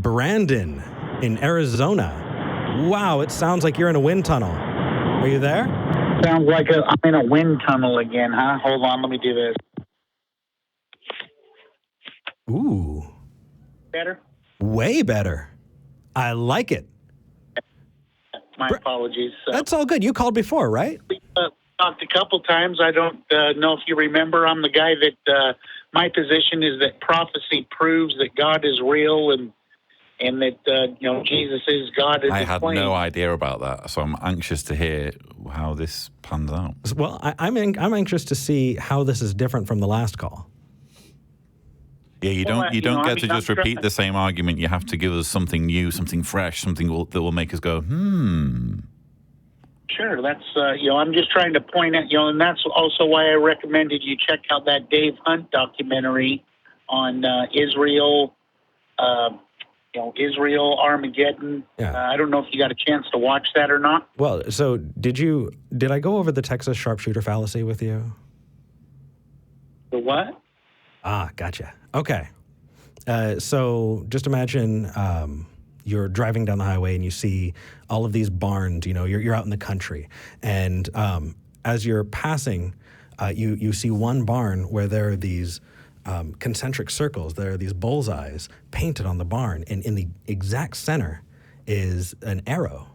Brandon in Arizona. Wow, it sounds like you're in a wind tunnel. Are you there? Sounds like I'm in a wind tunnel again, huh? Hold on, let me do this. Ooh. Better? Way better. I like it. My apologies. That's all good. You called before, right? We talked a couple times. I don't know if you remember. I'm the guy that my position is that prophecy proves that God is real and that Jesus is God. I had no idea about that, so I'm anxious to hear how this pans out. Well, I'm anxious to see how this is different from the last call. Yeah, you don't get to just repeat the same argument. You have to give us something new, something fresh, something that will make us go, Sure, that's I'm just trying to point out, and that's also why I recommended you check out that Dave Hunt documentary on Israel. Israel, Armageddon. Yeah. I don't know if you got a chance to watch that or not. Well, so did I go over the Texas sharpshooter fallacy with you? The what? Ah, gotcha. Okay. So just imagine you're driving down the highway and you see all of these barns, you're out in the country. And as you're passing, you see one barn where there are these concentric circles. There are these bullseyes painted on the barn, and in the exact center is an arrow.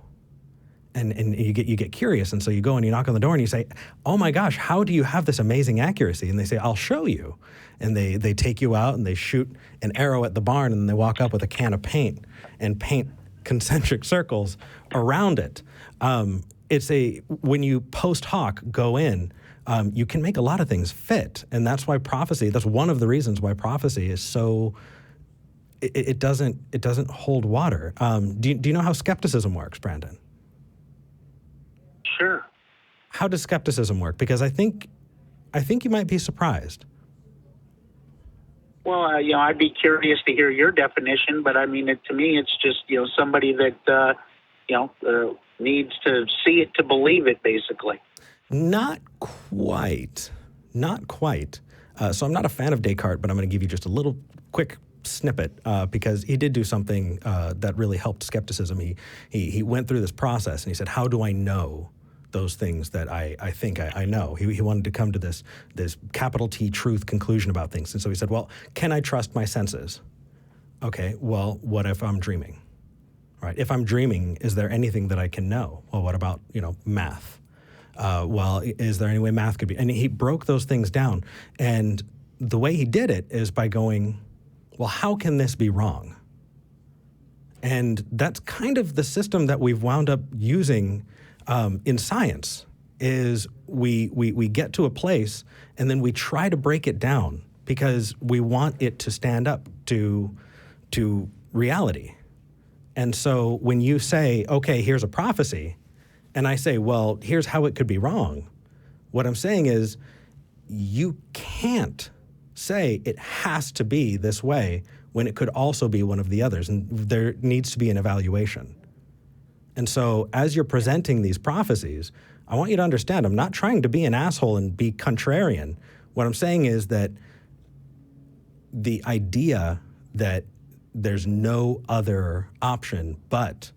And you get curious, and so you go and you knock on the door and you say, "Oh my gosh, how do you have this amazing accuracy?" And they say, "I'll show you." And they take you out and they shoot an arrow at the barn, and then they walk up with a can of paint and paint concentric circles around it. When you post hoc go in, you can make a lot of things fit, and that's why prophecy. That's one of the reasons why prophecy is so. It doesn't hold water. Do you know how skepticism works, Brandon? Sure. How does skepticism work? Because I think you might be surprised. Well, I'd be curious to hear your definition, but I mean, to me, it's just somebody that needs to see it to believe it, basically. Not quite. So I'm not a fan of Descartes, but I'm going to give you just a little quick snippet because he did do something that really helped skepticism. He went through this process and he said, "How do I know those things that I think I know?" He wanted to come to this capital T truth conclusion about things. And so he said, "Well, can I trust my senses?" Okay, well, what if I'm dreaming? Right? If I'm dreaming, is there anything that I can know? Well, what about, math? Well, is there any way math could be? And he broke those things down. And the way he did it is by going, well, how can this be wrong? And that's kind of the system that we've wound up using in science, is we get to a place and then we try to break it down because we want it to stand up to reality. And so when you say, okay, here's a prophecy, and I say, well, here's how it could be wrong, what I'm saying is you can't say it has to be this way when it could also be one of the others, and there needs to be an evaluation. And so as you're presenting these prophecies, I want you to understand, I'm not trying to be an asshole and be contrarian. What I'm saying is that the idea that there's no other option but,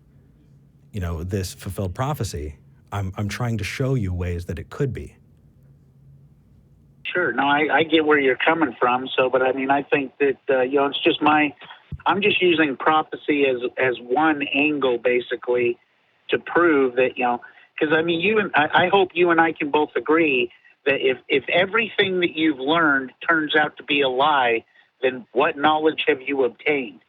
this fulfilled prophecy, I'm trying to show you ways that it could be. Sure. No, I get where you're coming from. So, but I mean, I think that, it's just I'm just using prophecy as one angle, basically, to prove that, because I mean, I hope you and I can both agree that if everything that you've learned turns out to be a lie, then what knowledge have you obtained?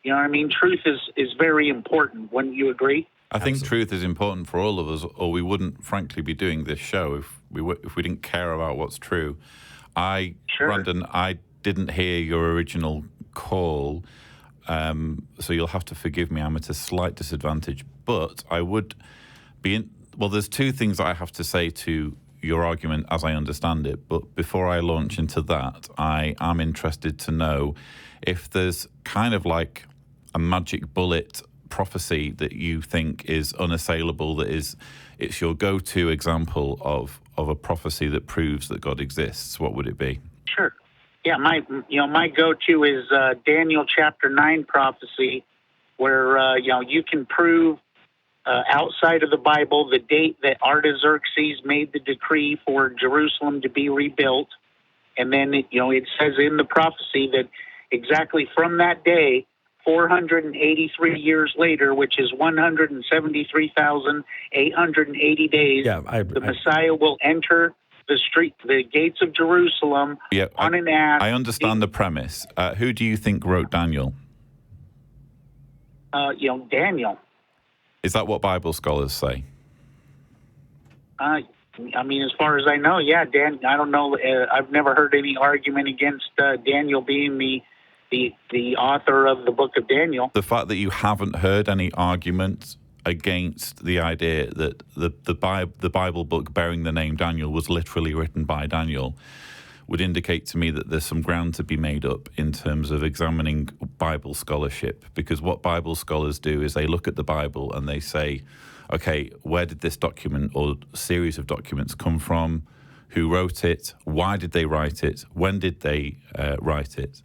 You know what I mean? Truth is very important. Wouldn't you agree? I think truth is important for all of us, or we wouldn't, frankly, be doing this show if we didn't care about what's true. Sure. Brandon, I didn't hear your original call, so you'll have to forgive me. I'm at a slight disadvantage, but I would be well, there's two things that I have to say to your argument as I understand it, but before I launch into that, I am interested to know if there's kind of like a magic bullet prophecy that you think is unassailable, it's your go-to example of a prophecy that proves that God exists. What would it be? Sure. Yeah, my go-to is Daniel chapter 9 prophecy, where you can prove outside of the Bible the date that Artaxerxes made the decree for Jerusalem to be rebuilt, and then it says in the prophecy that exactly from that day, 483 years later, which is 173,880 days, the Messiah will enter the gates of Jerusalem on an ass. I understand the premise. Who do you think wrote Daniel? Daniel. Is that what Bible scholars say? As far as I know, yeah, Dan. I don't know. I've never heard any argument against Daniel being the author of the book of Daniel. The fact that you haven't heard any argument against the idea that the Bible book bearing the name Daniel was literally written by Daniel would indicate to me that there's some ground to be made up in terms of examining Bible scholarship, because what Bible scholars do is they look at the Bible and they say, okay, where did this document or series of documents come from? Who wrote it? Why did they write it? When did they write it?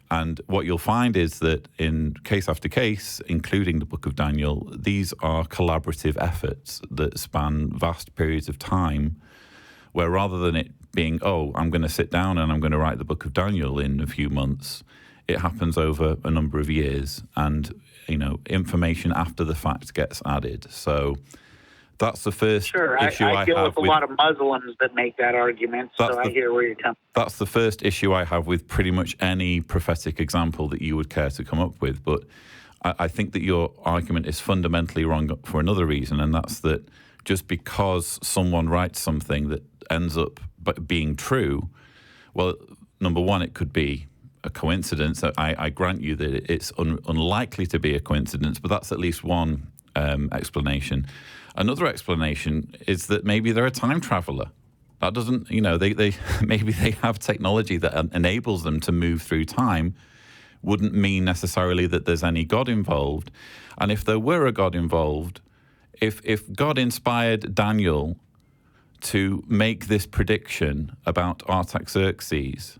And what you'll find is that in case after case, including the book of Daniel, these are collaborative efforts that span vast periods of time, where rather than it being, I'm going to sit down and I'm going to write the book of Daniel in a few months, it happens over a number of years, and information after the fact gets added. So that's the first issue I deal have with a lot of Muslims that make that argument, so I hear where you're coming. That's the first issue I have with pretty much any prophetic example that you would care to come up with. But I think that your argument is fundamentally wrong for another reason, and that's that just because someone writes something that ends up being true, well, number one, it could be a coincidence. I grant you that it's unlikely to be a coincidence, but that's at least one explanation. Another explanation is that maybe they're a time traveler. That doesn't, they maybe they have technology that enables them to move through time. Wouldn't mean necessarily that there's any God involved. And if there were a God involved, if God inspired Daniel to make this prediction about Artaxerxes,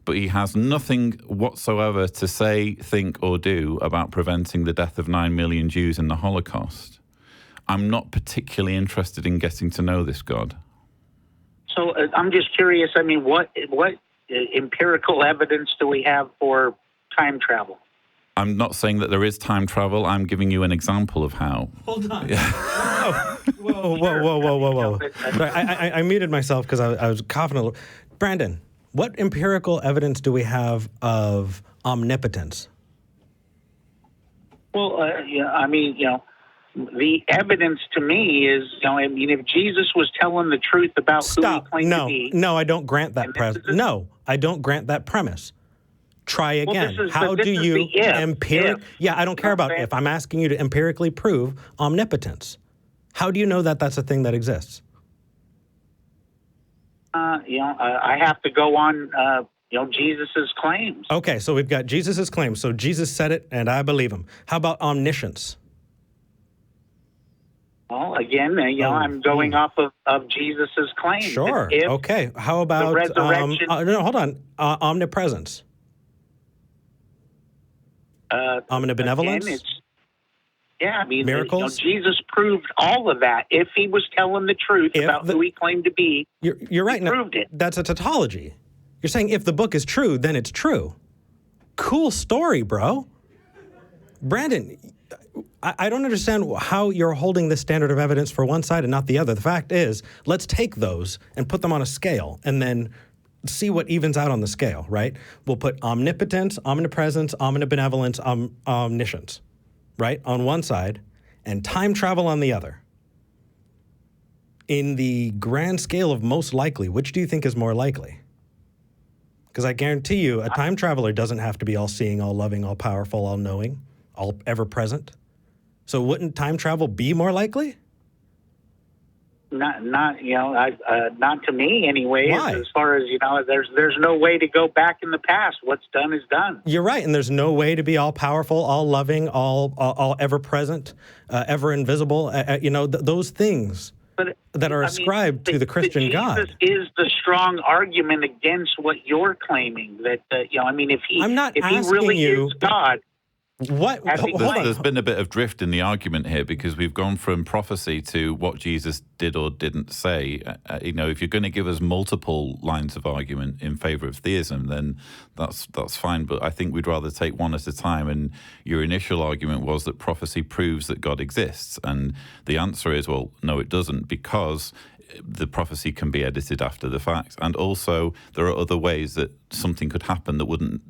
but he has nothing whatsoever to say, think, or do about preventing the death of 9 million Jews in the Holocaust, I'm not particularly interested in getting to know this God. So I'm just curious, what empirical evidence do we have for time travel? I'm not saying that there is time travel. I'm giving you an example of how. Hold on. Whoa. Sorry, I muted myself because I was coughing a little. Brandon, what empirical evidence do we have of omnipotence? Well, the evidence to me is, if Jesus was telling the truth about who he claimed to be. No, I don't grant that premise. No, I don't grant that premise. Try again. How do you empirically? Yeah, I don't care about if. I'm asking you to empirically prove omnipotence. How do you know that that's a thing that exists? I have to go on, Jesus's claims. Okay, so we've got Jesus's claims. So Jesus said it, and I believe him. How about omniscience? Well, again, I'm going off of Jesus's claims. Sure. Okay. How about the resurrection? Hold on. Omnipresence. Omnibenevolence. Again, miracles. Jesus proved all of that. If he was telling the truth about who he claimed to be, you're right. He proved it. That's a tautology. You're saying if the book is true, then it's true. Cool story, bro. Brandon, I don't understand how you're holding this standard of evidence for one side and not the other. The fact is, let's take those and put them on a scale and then see what evens out on the scale, right? We'll put omnipotence, omnipresence, omnibenevolence, omniscience, right, on one side, and time travel on the other. In the grand scale of most likely, which do you think is more likely? Because I guarantee you, a time traveler doesn't have to be all-seeing, all-loving, all-powerful, all-knowing, all ever-present. So wouldn't time travel be more likely? Not to me anyway. Why? As far as there's no way to go back in the past. What's done is done. You're right, and there's no way to be all powerful, all loving, all ever present, ever invisible. Those things. that are ascribed to the Christian God. Jesus is the strong argument against what you're claiming. That if he really is God. There's been a bit of drift in the argument here because we've gone from prophecy to what Jesus did or didn't say. If you're going to give us multiple lines of argument in favor of theism, then that's fine. But I think we'd rather take one at a time. And your initial argument was that prophecy proves that God exists. And the answer is, well, no, it doesn't, because the prophecy can be edited after the fact, and also there are other ways that something could happen that wouldn't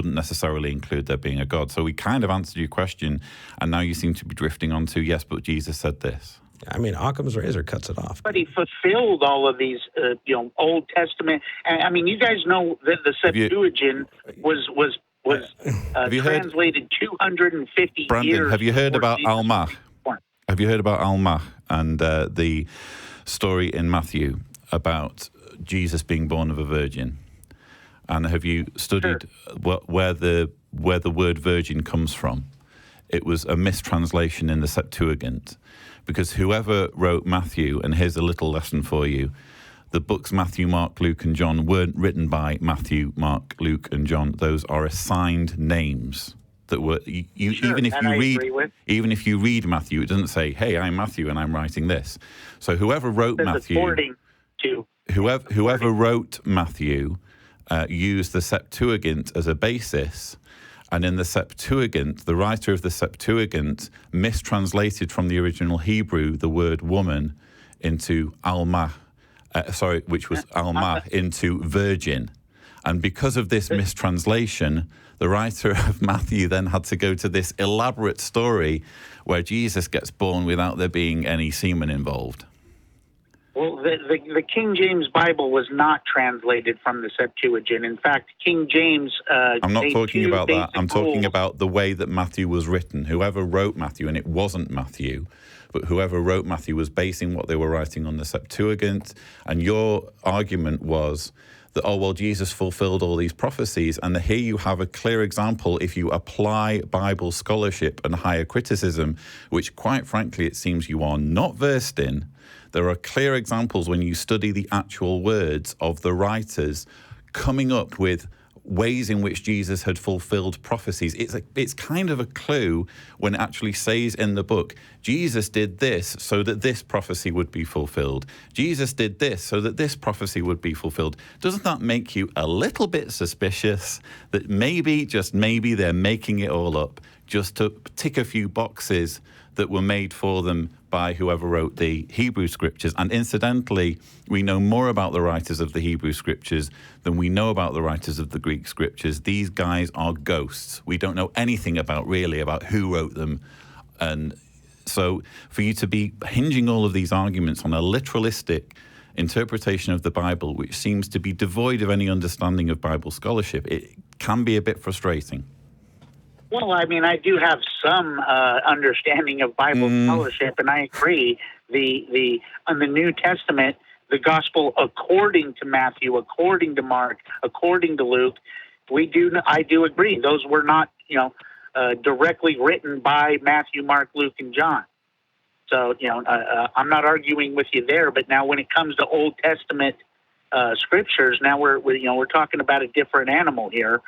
necessarily include there being a God. So we kind of answered your question, and now you seem to be drifting on to yes, but Jesus said this. I mean, Occam's razor cuts it off. But he fulfilled all of these, Old Testament. I mean, you guys know that the Septuagint was translated 250 Brandon, years. Have you heard about Almach? Have you heard about Almach and the story in Matthew about Jesus being born of a virgin? And have you studied where the word virgin comes from? It was a mistranslation in the Septuagint, because whoever wrote Matthew, and here's a little lesson for you, the books Matthew, Mark, Luke, and John weren't written by Matthew, Mark, Luke, and John. Those are assigned names that were even if you read Matthew, it doesn't say, "Hey, I'm Matthew and I'm writing this." So whoever wrote Matthew, whoever wrote Matthew, used the Septuagint as a basis, and in the Septuagint, the writer of the Septuagint mistranslated from the original Hebrew the word woman into almah, which was almah, into virgin. And because of this mistranslation, the writer of Matthew then had to go to this elaborate story where Jesus gets born without there being any semen involved. Well, the King James Bible was not translated from the Septuagint. In fact, King James... I'm not talking about that. I'm talking about the way that Matthew was written. Whoever wrote Matthew, and it wasn't Matthew, but whoever wrote Matthew was basing what they were writing on the Septuagint. And your argument was that, Jesus fulfilled all these prophecies. And here you have a clear example, if you apply Bible scholarship and higher criticism, which quite frankly it seems you are not versed in. There are clear examples when you study the actual words of the writers coming up with ways in which Jesus had fulfilled prophecies. It's kind of a clue when it actually says in the book, Jesus did this so that this prophecy would be fulfilled. Jesus did this so that this prophecy would be fulfilled. Doesn't that make you a little bit suspicious that maybe, just maybe, they're making it all up just to tick a few boxes that were made for them by whoever wrote the Hebrew scriptures? And incidentally, we know more about the writers of the Hebrew scriptures than we know about the writers of the Greek scriptures. These guys are ghosts. We don't know anything about who wrote them. And so for you to be hinging all of these arguments on a literalistic interpretation of the Bible, which seems to be devoid of any understanding of Bible scholarship, it can be a bit frustrating. Well, I mean, I do have some understanding of Bible scholarship, and I agree. In the New Testament, the gospel according to Matthew, according to Mark, according to Luke, I do agree. Those were not, directly written by Matthew, Mark, Luke, and John. So, I'm not arguing with you there. But now, when it comes to Old Testament scriptures, now we're talking about a different animal here.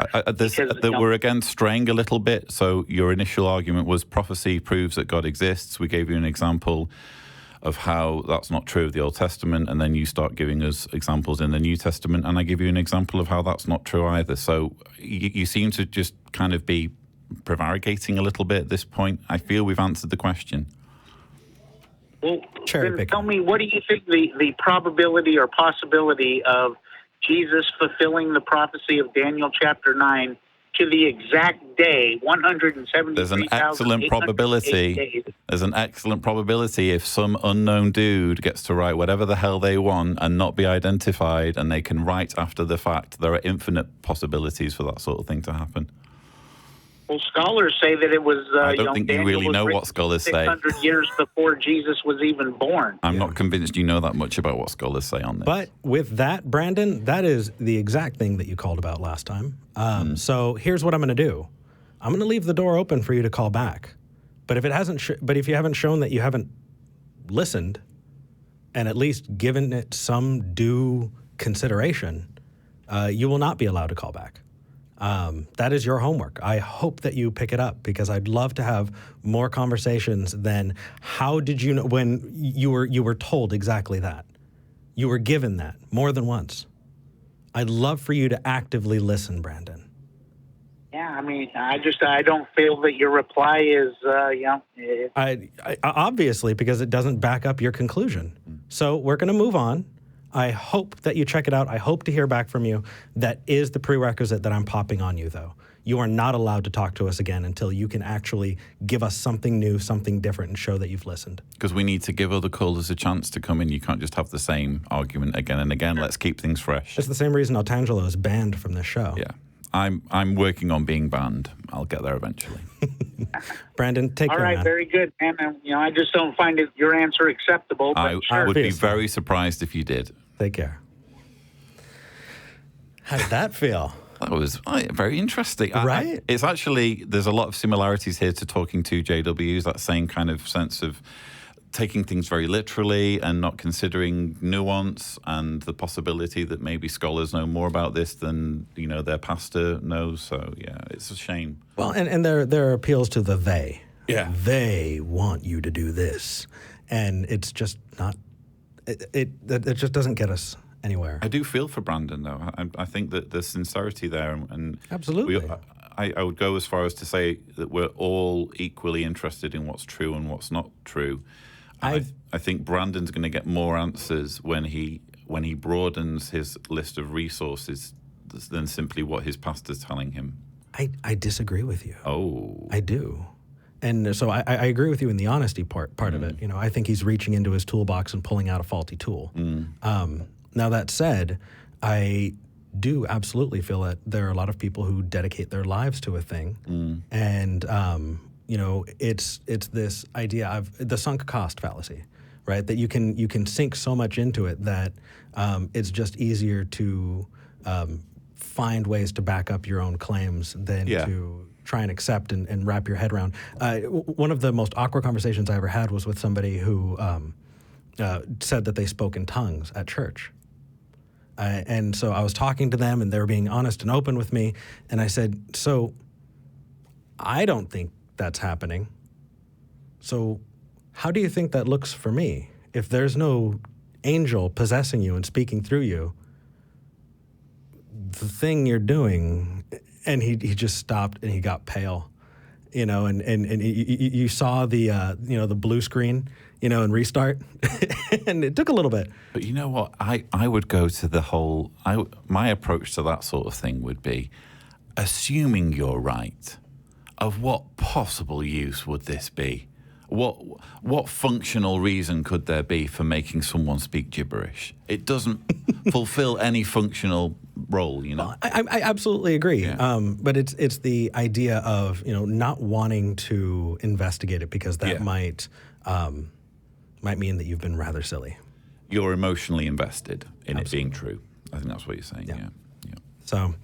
We're again straying a little bit. So your initial argument was prophecy proves that God exists. We gave you an example of how that's not true of the Old Testament, and then you start giving us examples in the New Testament, and I give you an example of how that's not true either. So you seem to just kind of be prevaricating a little bit at this point. I feel we've answered the question. Well, then tell me, what do you think the probability or possibility of Jesus fulfilling the prophecy of Daniel chapter 9 to the exact day, 173,000? There's an excellent probability. There's an excellent probability if some unknown dude gets to write whatever the hell they want and not be identified, and they can write after the fact. There are infinite possibilities for that sort of thing to happen. Well, scholars say that it was. I don't think you really know what scholars say. 600 years before Jesus was even born. I'm not convinced you know that much about what scholars say on this. But with that, Brandon, that is the exact thing that you called about last time. So here's what I'm going to do. I'm going to leave the door open for you to call back. But if it hasn't, but if you haven't shown that you haven't listened, and at least given it some due consideration, you will not be allowed to call back. That is your homework. I hope that you pick it up, because I'd love to have more conversations than how did you know when you were told exactly that. You were given that more than once. I'd love for you to actively listen, Brandon. Yeah, I mean, I don't feel that your reply is, I obviously, because it doesn't back up your conclusion. So we're going to move on. I hope that you check it out. I hope to hear back from you. That is the prerequisite that I'm popping on you, though. You are not allowed to talk to us again until you can actually give us something new, something different, and show that you've listened. Because we need to give other callers a chance to come in. You can't just have the same argument again and again. Let's keep things fresh. It's the same reason Altangelo is banned from this show. Yeah. I'm working on being banned. I'll get there eventually. Brandon, take care, all right, man. Very good, man. I just don't find your answer acceptable. But I would be Obviously. very surprised if you did. Take care. How did that feel? That was very interesting. Right? It's actually, there's a lot of similarities here to talking to JWs, that same kind of sense of taking things very literally and not considering nuance and the possibility that maybe scholars know more about this than, their pastor knows. So, yeah, it's a shame. Well, and there are appeals to the they. Yeah. They want you to do this. And it's just not, it just doesn't get us anywhere. I do feel for Brandon, though. I think that there's sincerity there. And Absolutely. I would go as far as to say that we're all equally interested in what's true and what's not true. I think Brandon's going to get more answers when he broadens his list of resources than simply what his pastor's telling him. I disagree with you. Oh. I do. And so I agree with you in the honesty part of it. I think he's reaching into his toolbox and pulling out a faulty tool. Now, that said, I do absolutely feel that there are a lot of people who dedicate their lives to a thing. And, it's this idea of the sunk cost fallacy, right? That you can sink so much into it that it's just easier to find ways to back up your own claims than to try and accept and wrap your head around. One of the most awkward conversations I ever had was with somebody who said that they spoke in tongues at church. And so I was talking to them, and they were being honest and open with me. And I said, so I don't think that's happening. So how do you think that looks for me? If there's no angel possessing you and speaking through you, the thing you're doing, and he just stopped and he got pale, and you saw the the blue screen, and restart, and it took a little bit. But you know what? I would go to the whole, my approach to that sort of thing would be, assuming you're right, of what possible use would this be? What functional reason could there be for making someone speak gibberish? It doesn't fulfill any functional role, Well, I absolutely agree. Yeah. But it's the idea of not wanting to investigate it because that might mean that you've been rather silly. You're emotionally invested in it being true. I think that's what you're saying. Yeah. So.